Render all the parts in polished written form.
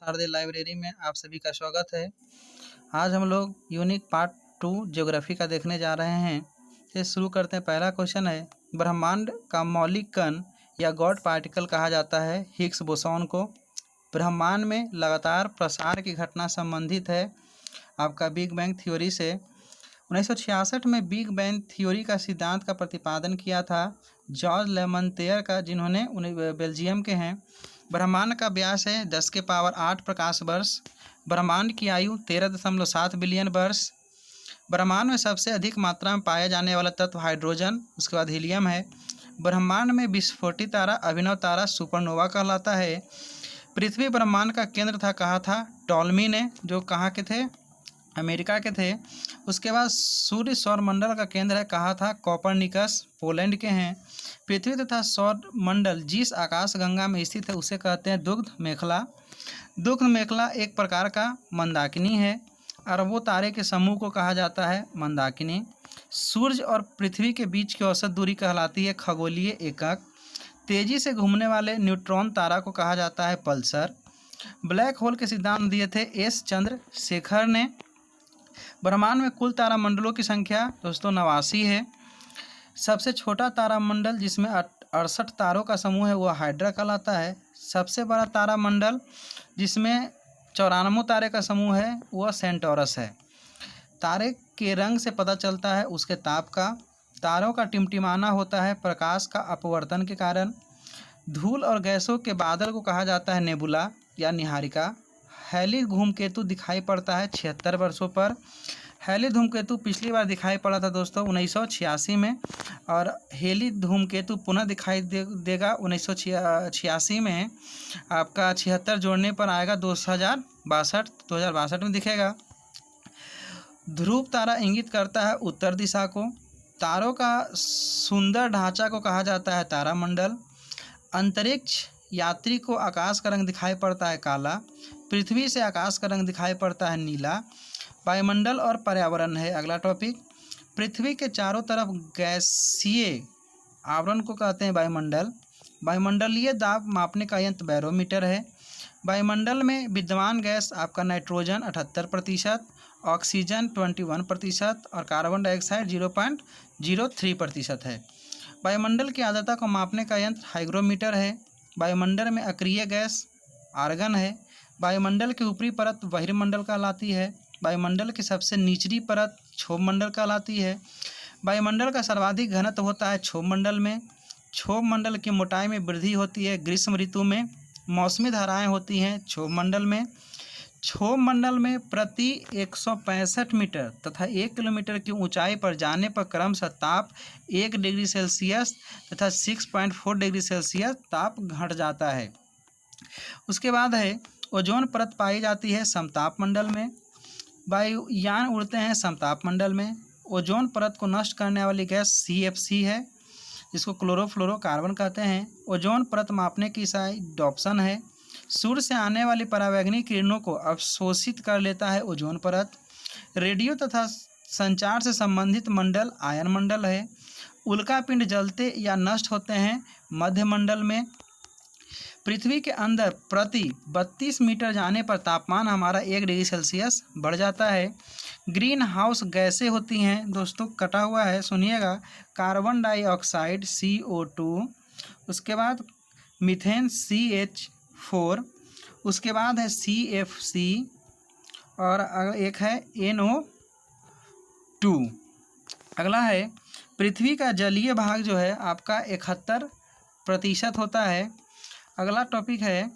शारदीय लाइब्रेरी में आप सभी का स्वागत है। आज हम लोग यूनिट पार्ट 2 ज्योग्राफी का देखने जा रहे हैं। तो शुरू करते हैं। पहला क्वेश्चन है, ब्रह्मांड का मौलिक कण या गॉड पार्टिकल कहा जाता है हिग्स बोसॉन को। ब्रह्मांड में लगातार प्रसार की घटना संबंधित है आपका बिग बैंग थ्योरी से। 1966 में बिग बैंग थ्योरी का सिद्धांत का प्रतिपादन किया था जॉर्ज लेमंतेयर का, जिन्होंने बेल्जियम के हैं। ब्रह्मांड का व्यास है 10 के पावर 8 प्रकाश वर्ष। ब्रह्मांड की आयु 13.7 बिलियन वर्ष। ब्रह्मांड में सबसे अधिक मात्रा में पाया जाने वाला तत्व हाइड्रोजन, उसके बाद हीलियम है। ब्रह्मांड में विस्फोटित तारा अभिनव तारा सुपरनोवा कहलाता है। पृथ्वी ब्रह्मांड का केंद्र था, कहा था टॉलमी ने, जो कहाँ के थे, अमेरिका के थे। उसके बाद सूर्य सौरमंडल का केंद्र है, कहा था कोपरनिकस, पोलैंड के हैं। पृथ्वी तथा सौरमंडल जिस आकाश गंगा में स्थित है उसे कहते हैं दुग्ध मेखला। दुग्ध मेखला एक प्रकार का मंदाकिनी है। अरबों तारे के समूह को कहा जाता है मंदाकिनी। सूर्य और पृथ्वी के बीच की औसत दूरी कहलाती है खगोलीय एकक। तेजी से घूमने वाले न्यूट्रॉन तारा को कहा जाता है पल्सर। ब्लैक होल के सिद्धांत दिए थे एस चंद्रशेखर ने। ब्रह्मांड में कुल तारामंडलों की संख्या दोस्तों 89 है। सबसे छोटा तारामंडल जिसमें 68 तारों का समूह है वह हाइड्रा कहलाता है। सबसे बड़ा तारामंडल जिसमें 94 तारे का समूह है वह सेंटोरस है। तारे के रंग से पता चलता है उसके ताप का। तारों का टिमटिमाना होता है प्रकाश का अपवर्तन के कारण। धूल और गैसों के बादल को कहा जाता है नेबुला या निहारिका। हैली धूमकेतु दिखाई पड़ता है 76 वर्षों पर। हैली धूमकेतु पिछली बार दिखाई पड़ा था दोस्तों 1986 में, और हेली धूमकेतु पुनः दिखाई देगा 1986 में। आपका 76 जोड़ने पर आएगा 2062 में दिखेगा। ध्रुव तारा इंगित करता है उत्तर दिशा को। तारों का सुंदर ढांचा को कहा जाता है तारामंडल। अंतरिक्ष यात्री को आकाश का रंग दिखाई पड़ता है काला। पृथ्वी से आकाश का रंग दिखाई पड़ता है नीला। वायुमंडल और पर्यावरण है अगला टॉपिक। पृथ्वी के चारों तरफ गैसीय आवरण को कहते हैं वायुमंडल। वायुमंडलीय दाब मापने का यंत्र बैरोमीटर है। वायुमंडल में विद्यमान गैस आपका नाइट्रोजन 78%, ऑक्सीजन 21% और कार्बन डाइऑक्साइड 0.03% है। वायुमंडल की आर्द्रता को मापने का यंत्र हाइग्रोमीटर है। वायुमंडल में अक्रिय गैस आर्गन है। वायुमंडल की ऊपरी परत बहिर्मंडल कहलाती है। वायुमंडल की सबसे निचली परत क्षोभमंडल कहलाती है। वायुमंडल का सर्वाधिक घनत्व होता है क्षोभमंडल में। क्षोभमंडल की मोटाई में वृद्धि होती है ग्रीष्म ऋतु में। मौसमी धाराएं होती हैं क्षोभमंडल में। क्षोभमंडल में प्रति 165 मीटर तथा 1 किलोमीटर की ऊंचाई पर जाने पर क्रमशः ताप 1 डिग्री सेल्सियस तथा 6.4 डिग्री सेल्सियस ताप घट जाता है। उसके बाद है ओजोन परत पाई जाती है समताप मंडल में। वायुयान उड़ते हैं समताप मंडल में। ओजोन परत को नष्ट करने वाली गैस CFC है, जिसको क्लोरोफ्लोरोकार्बन कहते हैं। ओजोन परत मापने की इकाई डॉप्सन है। सूर्य से आने वाली परावैंगनी किरणों को अवशोषित कर लेता है ओजोन परत। रेडियो तथा संचार से संबंधित मंडल आयन मंडल है। उल्कापिंड जलते या नष्ट होते हैं मध्य मंडल में। पृथ्वी के अंदर प्रति 32 मीटर जाने पर तापमान हमारा 1 डिग्री सेल्सियस बढ़ जाता है। ग्रीन हाउस गैसें होती हैं दोस्तों, कटा हुआ है सुनिएगा। कार्बन डाइऑक्साइड CO2, उसके बाद मीथेन CH4, उसके बाद है CFC और एक है NO2। अगला है पृथ्वी का जलीय भाग जो है आपका 71% होता है। अगला टॉपिक है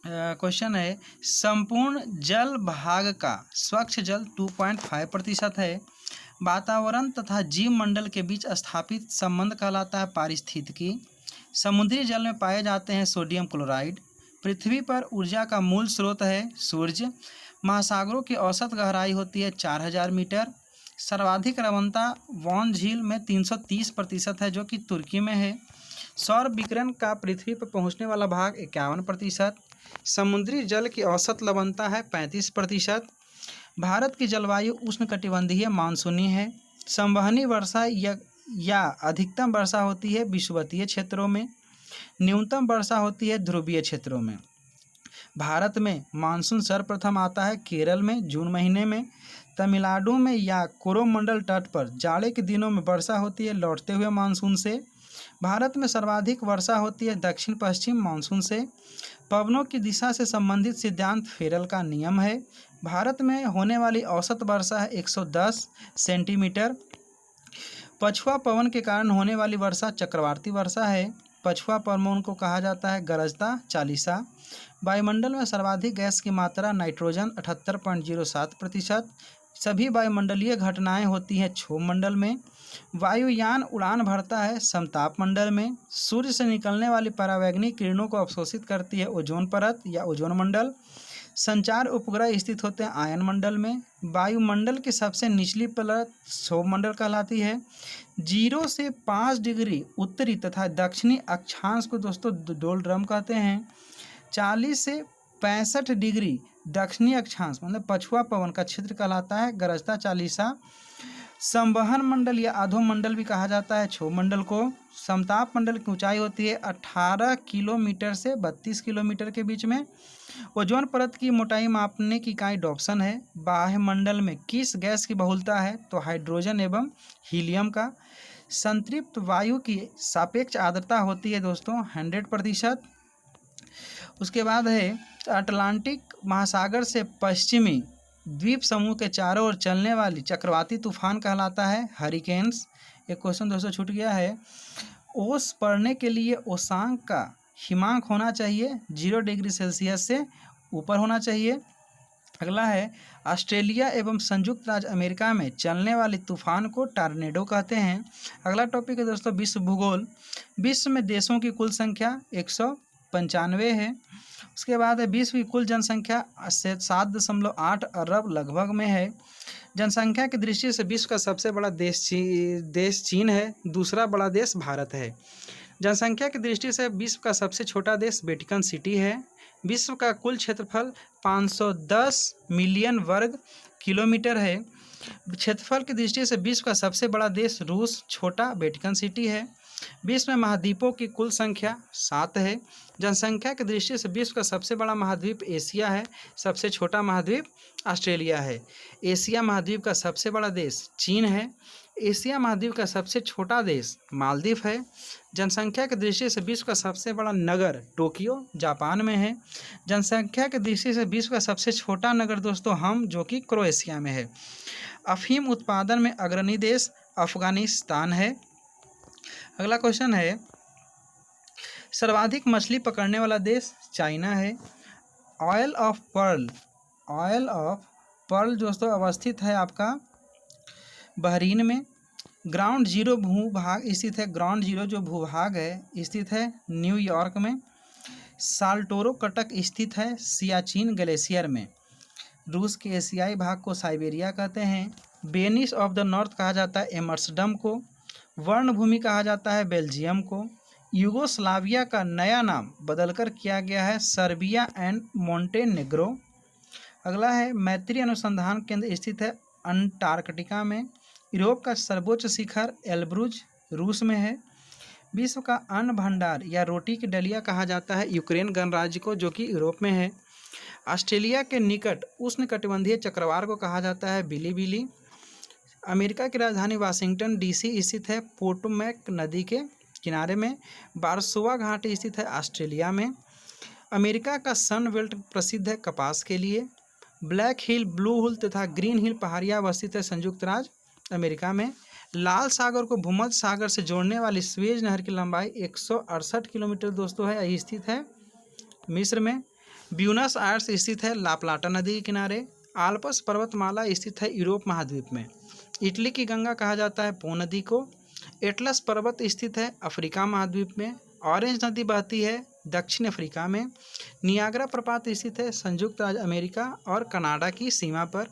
क्वेश्चन है, संपूर्ण जल भाग का स्वच्छ जल 2.5% है। वातावरण तथा जीव मंडल के बीच स्थापित संबंध कहलाता है पारिस्थितिकी। समुद्री जल में पाए जाते हैं सोडियम क्लोराइड। पृथ्वी पर ऊर्जा का मूल स्रोत है सूर्य। महासागरों की औसत गहराई होती है 4000 मीटर। सर्वाधिक लवणता वॉन झील में 330% है, जो कि तुर्की में है। सौर विकिरण का पृथ्वी पर पहुंचने वाला भाग 51%। समुद्री जल की औसत लवणता है 35%। भारत की जलवायु उष्णकटिबंधीय मानसूनी है। संवहनी वर्षा या अधिकतम वर्षा होती है विषुवतीय क्षेत्रों में। न्यूनतम वर्षा होती है ध्रुवीय क्षेत्रों में। भारत में मानसून सर्वप्रथम आता है केरल में जून महीने में। तमिलनाडु में या कोरोमंडल तट पर जाड़े के दिनों में वर्षा होती है लौटते हुए मानसून से। भारत में सर्वाधिक वर्षा होती है दक्षिण पश्चिम मानसून से। पवनों की दिशा से संबंधित सिद्धांत फेरल का नियम है। भारत में होने वाली औसत वर्षा है 110 सेंटीमीटर। पछुआ पवन के कारण होने वाली वर्षा चक्रवाती वर्षा है। पछुआ पवन को कहा जाता है गरजता चालीसा। वायुमंडल में सर्वाधिक गैस की मात्रा नाइट्रोजन 78.07%। सभी वायुमंडलीय घटनाएं होती हैं क्षोभ मंडल में। वायुयान उड़ान भरता है समताप मंडल में। सूर्य से निकलने वाली परावैंगनिक किरणों को अवशोषित करती है ओजोन परत या ओजोन मंडल। संचार उपग्रह स्थित होते हैं आयन मंडल में। वायुमंडल की सबसे निचली परत क्षोभ मंडल कहलाती है। 0 से 5 डिग्री उत्तरी तथा दक्षिणी अक्षांश को दोस्तों डोलड्रम कहते हैं। 40 से 65 डिग्री दक्षिणी अक्षांश मतलब पछुआ पवन का क्षेत्र कहलाता है गरजता चालीसा। संवहन मंडल या अधोमंडल भी कहा जाता है क्षोभ मंडल को। समताप मंडल की ऊंचाई होती है 18 किलोमीटर से 32 किलोमीटर के बीच में। ओजोन परत की मोटाई मापने की इकाई डॉप्सन है। बाह्य मंडल में किस गैस की बहुलता है तो हाइड्रोजन एवं हीलियम का। संतृप्त वायु की सापेक्ष आर्द्रता होती है दोस्तों 100%। उसके बाद है अटलांटिक महासागर से पश्चिमी द्वीप समूह के चारों ओर चलने वाली चक्रवाती तूफान कहलाता है हरिकेन्स। एक क्वेश्चन दोस्तों छूट गया है। ओस पढ़ने के लिए ओसांक का हिमांक होना चाहिए 0 डिग्री सेल्सियस से ऊपर होना चाहिए। अगला है ऑस्ट्रेलिया एवं संयुक्त राज्य अमेरिका में चलने वाली तूफान को टॉर्नेडो कहते हैं। अगला टॉपिक है दोस्तों विश्व भूगोल। विश्व में देशों की कुल संख्या 195 है। उसके बाद है विश्व की कुल जनसंख्या 7.8 अरब लगभग में है। जनसंख्या की दृष्टि से विश्व का सबसे बड़ा देश चीन है। दूसरा बड़ा देश भारत है। जनसंख्या की दृष्टि से विश्व का सबसे छोटा देश वेटिकन सिटी है। विश्व का कुल क्षेत्रफल 510 मिलियन वर्ग किलोमीटर है। क्षेत्रफल की दृष्टि से विश्व का सबसे बड़ा देश रूस छोटा वेटिकन सिटी है। विश्व में महाद्वीपों की कुल संख्या 7 है। जनसंख्या की दृष्टि से विश्व का सबसे बड़ा महाद्वीप एशिया है। सबसे छोटा महाद्वीप ऑस्ट्रेलिया है। एशिया महाद्वीप का सबसे बड़ा देश चीन है। एशिया महाद्वीप का सबसे छोटा देश मालदीव है। जनसंख्या की दृष्टि से विश्व का सबसे बड़ा नगर टोक्यो जापान में है। जनसंख्या की दृष्टि से विश्व का सबसे छोटा नगर दोस्तों हम जो कि क्रोएशिया में है। अफीम उत्पादन में अग्रणी देश अफगानिस्तान है। अगला क्वेश्चन है सर्वाधिक मछली पकड़ने वाला देश चाइना है। ऑयल ऑफ पर्ल दोस्तों अवस्थित है आपका बहरीन में। ग्राउंड जीरो भूभाग स्थित है। ग्राउंड जीरो जो भूभाग है स्थित है न्यूयॉर्क में। साल्टोरो कटक स्थित है सियाचिन ग्लेशियर में। रूस के एशियाई भाग को साइबेरिया कहते हैं। वेनिस ऑफ द नॉर्थ कहा जाता है एमर्सडम को। वर्णभूमि कहा जाता है बेल्जियम को। यूगोस्लाविया का नया नाम बदलकर किया गया है सर्बिया एंड मोंटेनेग्रो। अगला है मैत्री अनुसंधान केंद्र स्थित है अंटार्कटिका में। यूरोप का सर्वोच्च शिखर एल्ब्रुज रूस में है। विश्व का अन्न भंडार या रोटी की डलिया कहा जाता है यूक्रेन गणराज्य को जो कि यूरोप में है। ऑस्ट्रेलिया के निकट उष्णकटिबंधीय चक्रवात को कहा जाता है बिलीबिली। अमेरिका की राजधानी वाशिंगटन डीसी स्थित है पोटोमैक नदी के किनारे में। बारसोवा घाटी स्थित है ऑस्ट्रेलिया में। अमेरिका का सन बेल्ट प्रसिद्ध है कपास के लिए। ब्लैक हिल ब्लू हिल तथा ग्रीन हिल पहाड़ियाँ अवस्थित है संयुक्त राज्य अमेरिका में। लाल सागर को भूमध्य सागर से जोड़ने वाली स्वेज नहर की लंबाई 168 किलोमीटर दोस्तों है। यही स्थित है मिस्र में। ब्यूनस आयर्स स्थित है लाप्लाटा नदी के किनारे। आल्प्स पर्वतमाला स्थित है यूरोप महाद्वीप में। इटली की गंगा कहा जाता है पो नदी को। एटलस पर्वत स्थित है अफ्रीका महाद्वीप में। ऑरेंज नदी बहती है दक्षिण अफ्रीका में। नियाग्रा प्रपात स्थित है संयुक्त राज्य अमेरिका और कनाडा की सीमा पर।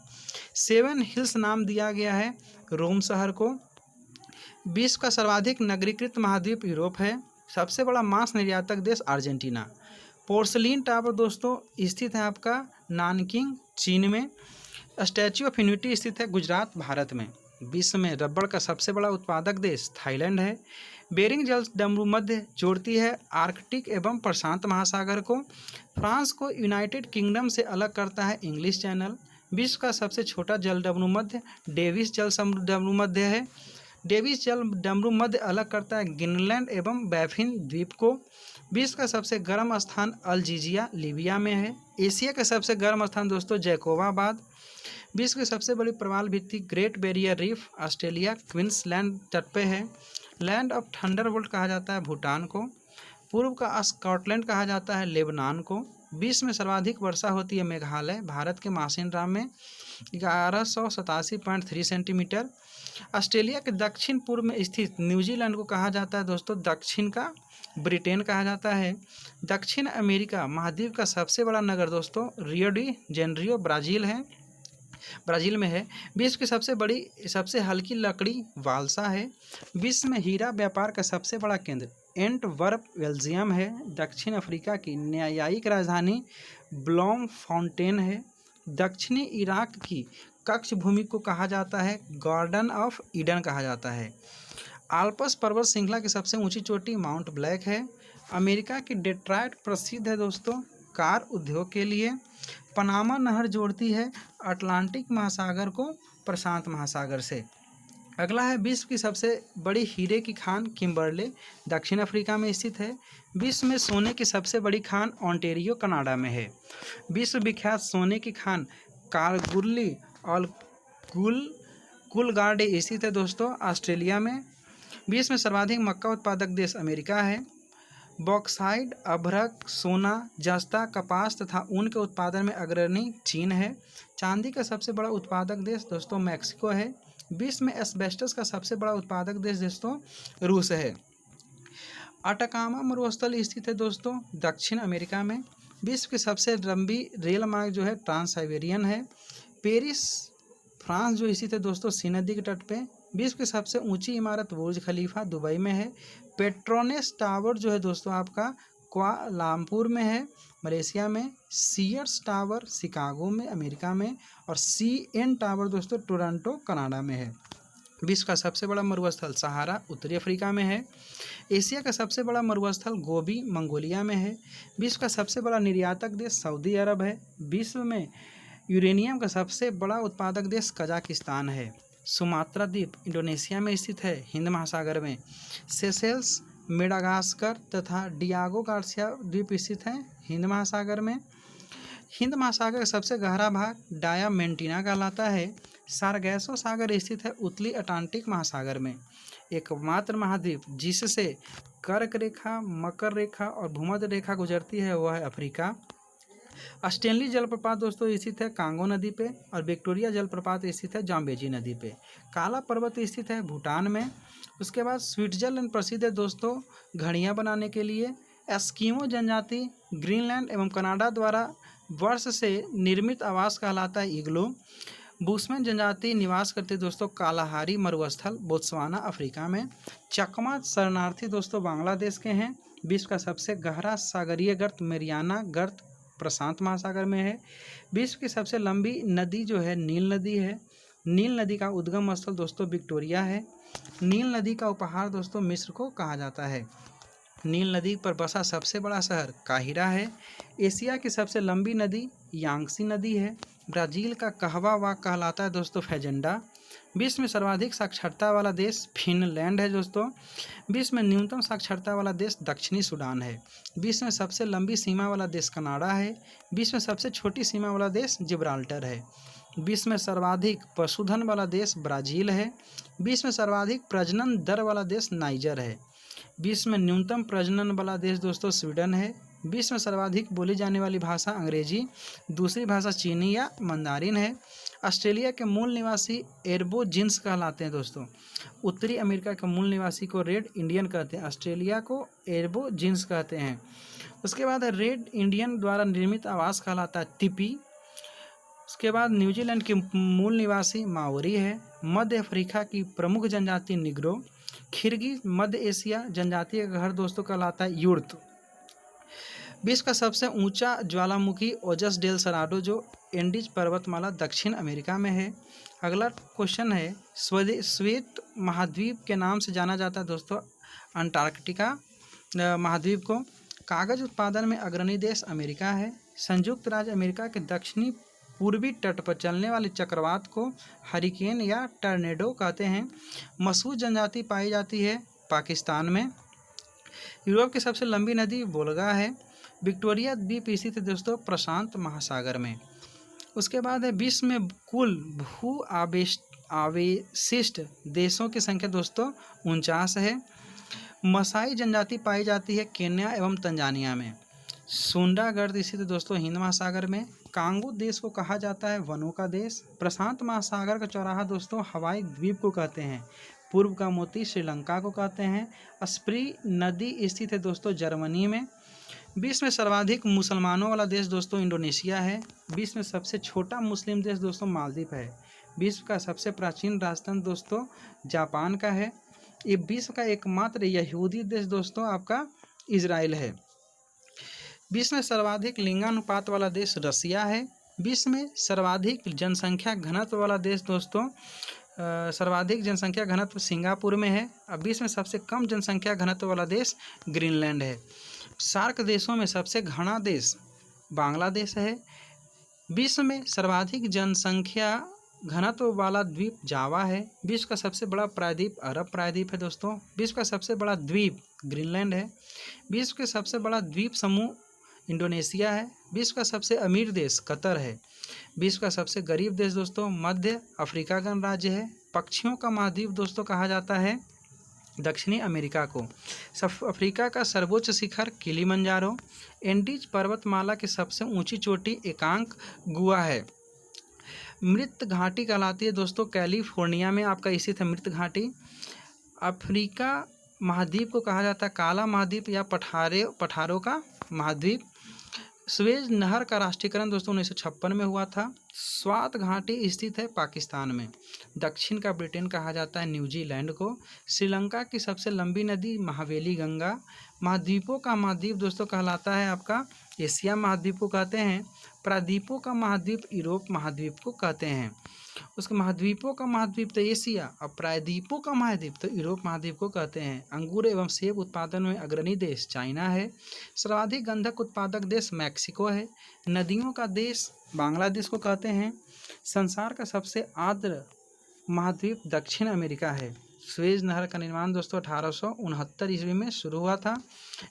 7 हिल्स नाम दिया गया है रोम शहर को। विश्व का सर्वाधिक नगरीकृत महाद्वीप यूरोप है। सबसे बड़ा मांस निर्यातक देश अर्जेंटीना। पोर्सलिन टावर दोस्तों स्थित है आपका नानकिंग चीन में। स्टैच्यू ऑफ यूनिटी स्थित है गुजरात भारत में। विश्व में रबड़ का सबसे बड़ा उत्पादक देश थाईलैंड है। बेरिंग जल डमरू मध्य जोड़ती है आर्कटिक एवं प्रशांत महासागर को। फ्रांस को यूनाइटेड किंगडम से अलग करता है इंग्लिश चैनल। विश्व का सबसे छोटा जल डमरू मध्य डेविस जल डमरू मध्य है। डेविस जल डमरू मध्य अलग करता है ग्रीनलैंड एवं बैफिन द्वीप को। विश्व का सबसे गर्म स्थान अल्जीरिया लीबिया में है। एशिया का सबसे गर्म स्थान दोस्तों जैकोबाबाद। विश्व की सबसे बड़ी प्रवाल भित्ति great barrier reef Australia Queensland तट पे है। लैंड ऑफ थंडरबोल्ट कहा जाता है भूटान को। पूर्व का स्कॉटलैंड कहा जाता है लेबनान को। विश्व में सर्वाधिक वर्षा होती है मेघालय भारत के मासिनराम में 1187.3 सेंटीमीटर। ऑस्ट्रेलिया के दक्षिण पूर्व में स्थित न्यूजीलैंड को कहा जाता है दोस्तों दक्षिण का ब्रिटेन कहा जाता है। दक्षिण अमेरिका महाद्वीप का सबसे बड़ा नगर दोस्तों रियो डी जेनेरियो ब्राज़ील में है। विश्व की सबसे हल्की लकड़ी वाल्सा है। विश्व में हीरा व्यापार का सबसे बड़ा केंद्र एंटवर्प बेल्जियम है। दक्षिण अफ्रीका की न्यायिक राजधानी ब्लॉमफॉन्टेन है। दक्षिणी इराक की कक्ष भूमि को कहा जाता है गार्डन ऑफ ईडन कहा जाता है। आल्प्स पर्वत श्रृंखला की सबसे ऊंची चोटी माउंट ब्लैक है। अमेरिका की डेट्रॉयट प्रसिद्ध है दोस्तों कार उद्योग के लिए। पनामा नहर जोड़ती है अटलांटिक महासागर को प्रशांत महासागर से। अगला है विश्व की सबसे बड़ी हीरे की खान किम्बरले दक्षिण अफ्रीका में स्थित है। विश्व में सोने की सबसे बड़ी खान ओंटारियो कनाडा में है। विश्व विख्यात सोने की खान कारगुल्ली और कूलगार्ड स्थित है दोस्तों ऑस्ट्रेलिया में। विश्व में सर्वाधिक मक्का उत्पादक देश अमेरिका है। बॉक्साइट अभ्रक सोना जस्ता कपास तथा ऊन के उत्पादन में अग्रणी चीन है। चांदी का सबसे बड़ा उत्पादक देश दोस्तों मैक्सिको है। विश्व में एस्बेस्टस का सबसे बड़ा उत्पादक देश दोस्तों रूस है। अटाकामा मरुस्थल स्थित है दोस्तों दक्षिण अमेरिका में। विश्व की सबसे लंबी रेल मार्ग जो है ट्रांस साइबेरियन है। पेरिस फ्रांस जो स्थित है दोस्तों सी नदी के तट पे। विश्व की सबसे ऊंची इमारत बुर्ज खलीफा दुबई में है। पेट्रोनेस टावर जो है दोस्तों आपका कुआलालंपुर में है मलेशिया में। सीयर्स टावर शिकागो में अमेरिका में। और CN टावर दोस्तों टोरंटो कनाडा में है। विश्व का सबसे बड़ा मरुस्थल सहारा उत्तरी अफ्रीका में है। एशिया का सबसे बड़ा मरुस्थल गोबी मंगोलिया में है। विश्व का सबसे बड़ा निर्यातक देश सऊदी अरब है। विश्व में यूरेनियम का सबसे बड़ा उत्पादक देश कजाकिस्तान है। सुमात्रा द्वीप इंडोनेशिया में स्थित है हिंद महासागर में। सेशेल्स मेडागास्कर तथा डियागो गार्सिया द्वीप स्थित हैं हिंद महासागर में। हिंद महासागर का सबसे गहरा भाग डायामेंटिना कहलाता है। सारगैसो सागर स्थित है उत्तरी अटलांटिक महासागर में। एकमात्र महाद्वीप जिससे कर्क रेखा मकर रेखा और भूमध्य रेखा गुजरती है वह है अफ्रीका। स्टेनली जलप्रपात दोस्तों स्थित है कांगो नदी पे। और विक्टोरिया जलप्रपात स्थित है जाम्बेजी नदी पे। काला पर्वत स्थित है भूटान में। उसके बाद स्विट्जरलैंड प्रसिद्ध है दोस्तों घड़ियाँ बनाने के लिए। एस्किमो जनजाति ग्रीनलैंड एवं कनाडा द्वारा वर्ष से निर्मित आवास कहलाता है इग्लू। बुशमैन जनजाति निवास करते दोस्तों कालाहारी मरुस्थल बोत्सवाना अफ्रीका में। चकमा शरणार्थी दोस्तों बांग्लादेश के हैं। विश्व का सबसे गहरा सागरीय गर्त मेरियाना गर्त प्रशांत महासागर में है। विश्व की सबसे लंबी नदी जो है नील नदी है। नील नदी का उद्गम स्थल दोस्तों विक्टोरिया है। नील नदी का उपहार दोस्तों मिस्र को कहा जाता है। नील नदी पर बसा सबसे बड़ा शहर काहिरा है। एशिया की सबसे लंबी नदी यांगसी नदी है। ब्राज़ील का कहवा वाक कहलाता है दोस्तों फैजेंडा। विश्व में सर्वाधिक साक्षरता वाला देश फिनलैंड है दोस्तों। विश्व में न्यूनतम साक्षरता वाला देश दक्षिणी सूडान है। विश्व में सबसे लंबी सीमा वाला देश कनाडा है। विश्व में सबसे छोटी सीमा वाला देश जिब्राल्टर है। विश्व में सर्वाधिक पशुधन वाला देश ब्राज़ील है। विश्व में सर्वाधिक प्रजनन दर वाला देश नाइजर है। विश्व में न्यूनतम प्रजनन वाला देश दोस्तों स्वीडन है। विश्व में सर्वाधिक बोली जाने वाली भाषा अंग्रेजी, दूसरी भाषा चीनी या मंदारिन है। ऑस्ट्रेलिया के मूल निवासी एर्बोजिन्स कहलाते हैं दोस्तों। उत्तरी अमेरिका के मूल निवासी को रेड इंडियन कहते हैं। ऑस्ट्रेलिया को एर्बोजिन्स कहते हैं। उसके बाद रेड इंडियन द्वारा निर्मित आवास कहलाता है तिपी। उसके बाद न्यूजीलैंड के मूल निवासी माओरी है। मध्य अफ्रीका की प्रमुख जनजाति निग्रो। खिरगी मध्य एशिया जनजाति का घर दोस्तों कहलाता है युर्त। विश्व का सबसे ऊंचा ज्वालामुखी ओजस डेल सराडो जो एंडीज पर्वतमाला दक्षिण अमेरिका में है। अगला क्वेश्चन है, श्वेत महाद्वीप के नाम से जाना जाता है दोस्तों अंटार्कटिका महाद्वीप को। कागज उत्पादन में अग्रणी देश अमेरिका है। संयुक्त राज्य अमेरिका के दक्षिणी पूर्वी तट पर चलने वाले चक्रवात को हरिकेन या टर्नेडो कहते हैं। मशहूर जनजाति पाई जाती है पाकिस्तान में। यूरोप की सबसे लंबी नदी वोल्गा है। विक्टोरिया द्वीप स्थित है दोस्तों प्रशांत महासागर में। उसके बाद है, विश्व में कुल भू आवेशिष्ट देशों की संख्या दोस्तों 49 है। मसाई जनजाति पाई जाती है केन्या एवं तंजानिया में। सुंडागढ़ स्थित दोस्तों हिंद महासागर में। कांगो देश को कहा जाता है वनों का देश। प्रशांत महासागर का चौराहा दोस्तों हवाई द्वीप को कहते हैं। पूर्व का मोती श्रीलंका को कहते हैं। स्प्री नदी स्थित है दोस्तों जर्मनी में। विश्व में सर्वाधिक मुसलमानों वाला देश दोस्तों इंडोनेशिया है। विश्व में सबसे छोटा मुस्लिम देश दोस्तों मालदीव है। विश्व का सबसे प्राचीन राजतंत्र दोस्तों जापान का है। ये विश्व का एकमात्र यहूदी देश दोस्तों आपका इजराइल है। विश्व में सर्वाधिक लिंगानुपात वाला देश रसिया है। विश्व में सर्वाधिक जनसंख्या घनत्व वाला देश दोस्तों सर्वाधिक जनसंख्या घनत्व सिंगापुर में है। अब विश्व में सबसे कम जनसंख्या घनत्व वाला देश ग्रीनलैंड है। सार्क देशों में सबसे घना देश बांग्लादेश है। विश्व में सर्वाधिक जनसंख्या घनत्व वाला द्वीप जावा है। विश्व का सबसे बड़ा प्रायद्वीप अरब प्रायद्वीप है दोस्तों। विश्व का सबसे बड़ा द्वीप ग्रीनलैंड है। विश्व के सबसे बड़ा द्वीप समूह इंडोनेशिया है। विश्व का सबसे अमीर देश कतर है। विश्व का सबसे गरीब देश दोस्तों मध्य अफ्रीका गणराज्य है। पक्षियों का महाद्वीप दोस्तों कहा जाता है दक्षिणी अमेरिका को। अफ्रीका का सर्वोच्च शिखर किलिमंजारो। एंडीज पर्वतमाला की सबसे ऊंची चोटी एकांक गुआ है। मृत घाटी कहलाती है दोस्तों कैलिफोर्निया में आपका स्थित है मृत घाटी। अफ्रीका महाद्वीप को कहा जाता है काला महाद्वीप या पठारों का महाद्वीप। स्वेज नहर का राष्ट्रीयकरण दोस्तों 1956 में हुआ था। स्वात घाटी स्थित है पाकिस्तान में। दक्षिण का ब्रिटेन कहा जाता है न्यूजीलैंड को। श्रीलंका की सबसे लंबी नदी महावेली गंगा। महाद्वीपों का महाद्वीप दोस्तों कहलाता है आपका एशिया महाद्वीप को कहते हैं। प्रायद्वीपों का महाद्वीप यूरोप महाद्वीप को कहते हैं। उसके महाद्वीपों का महाद्वीप तो एशिया और प्रायद्वीपों का महाद्वीप तो यूरोप महाद्वीप को कहते हैं। अंगूर एवं सेब उत्पादन में अग्रणी देश चाइना है। सर्वाधिक गंधक उत्पादक देश मैक्सिको है। नदियों का देश बांग्लादेश को कहते हैं। संसार का सबसे आर्द्र महाद्वीप दक्षिण अमेरिका है। स्वेज नहर का निर्माण दोस्तों 1869 ईस्वी में शुरू हुआ था।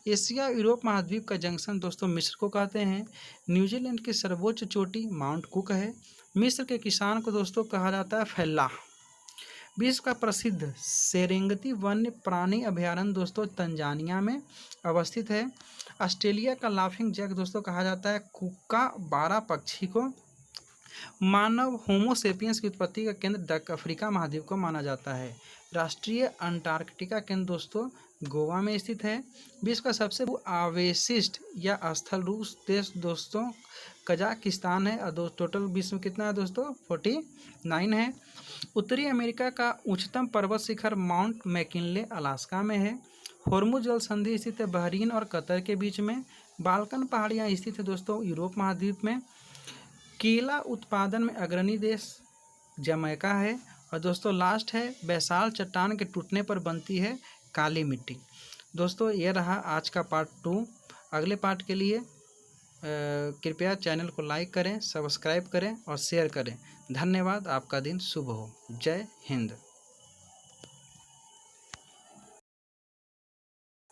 एशिया यूरोप महाद्वीप का जंक्शन दोस्तों मिस्र को कहते हैं। न्यूजीलैंड की सर्वोच्च चोटी माउंट कुक है। मिस्र के किसान को दोस्तों कहा जाता है फैला। विश्व का प्रसिद्ध सेरेंगेती वन्य प्राणी अभयारण्य दोस्तों तंजानिया में अवस्थित है। ऑस्ट्रेलिया का लाफिंग जैक दोस्तों कहा जाता है कुक्का 12 पक्षी को। मानव होमोसेपियंस की उत्पत्ति का केंद्र अफ्रीका महाद्वीप को माना जाता है। राष्ट्रीय अंटार्कटिका केंद्र दोस्तों गोवा में स्थित है। विश्व का सबसे आवेशिष्ट या स्थल रूस देश दोस्तों कजाकिस्तान है और टोटल विश्व में कितना है दोस्तों 49 है। उत्तरी अमेरिका का उच्चतम पर्वत शिखर माउंट मैकिनले अलास्का में है। होर्मुज जल संधि स्थित है बहरीन और कतर के बीच में। बाल्कन पहाड़ियाँ स्थित है दोस्तों यूरोप महाद्वीप में। केला उत्पादन में अग्रणी देश जमैका है। और दोस्तों लास्ट है बैसाल्ट चट्टान के टूटने पर बनती है काली मिट्टी। दोस्तों ये रहा आज का पार्ट 2। अगले पार्ट के लिए कृपया चैनल को लाइक करें, सब्सक्राइब करें और शेयर करें। धन्यवाद। आपका दिन शुभ हो। जय हिंद।